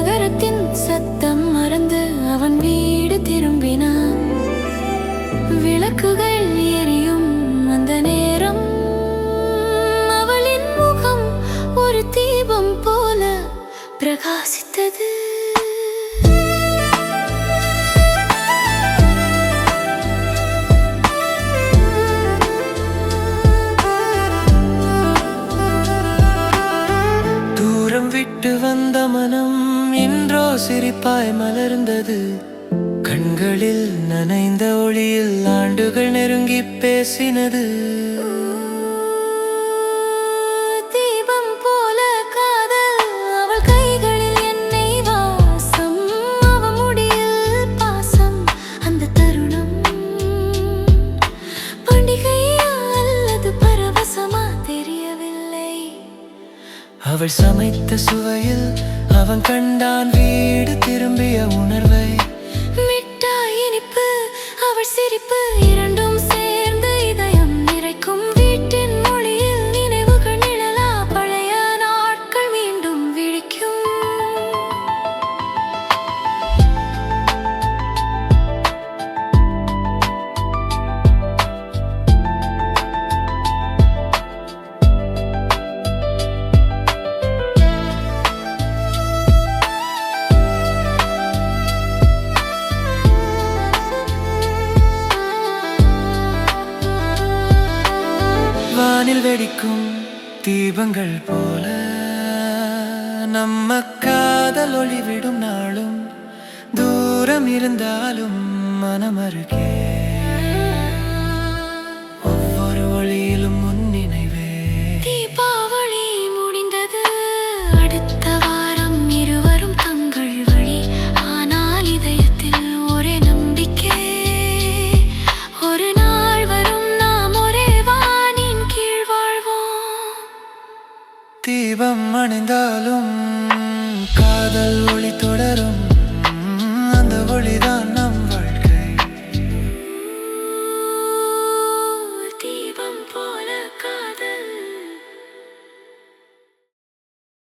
நகரத்தின் சத்தம் மறந்து அவன் வீடு திரும்பினான். விளக்குகள் எரியும் அந்த நேரம் அவளின் முகம் ஒரு தீபம் போல பிரகாசித்தது. தூரம் விட்டு வந்த மனம் இன்றோ சிரிப்பாய் மலர்ந்தது. கண்களில் நனைந்த ஒளியில் ஆண்டுகள் நெருங்கி பேசினது. தீபம் போல காதல் அவள் கைகளில் எண்ணெய் வாசம், அவள் முடியில் பாசம். அந்த தருணம் பண்டிகையா அல்லது பரவசமா தெரியவில்லை. அவள் சமைத்த சுவையில் அவன் கண்டான் வீடு திரும்பிய உணர்வை. மிட்டாய் இனிப்பு அவள் சிரிப்பு இரண்டும் சேர்ந்து இதயம் நிறைக்கும். வீட்டின் மொழியில் நினைவுகள் நிழலா பழைய நாட்கள் மீண்டும் விழிக்கும். வானில் வெடிக்கும் தீபங்கள் போல நம்ம காதல் ஒளிவிடும் நாளும் தூரம் இருந்தாலும் மனமருகே. ஒவ்வொரு ஒளியிலும் முன் நினைவே. தீபாவளி முடிந்தது, அடுத்த வாரம் இருவரும் தங்கள் வழி. ஆனால் இதயத்தில் ஒரே நம்பிக்கை, ஒரு நாள் வரும் நாம் ஒரே வானின் கீழ் வாழ்வோம். தீபம் அணைந்தாலும் காதல் ஒளி தொடரும், அந்த ஒளிதான்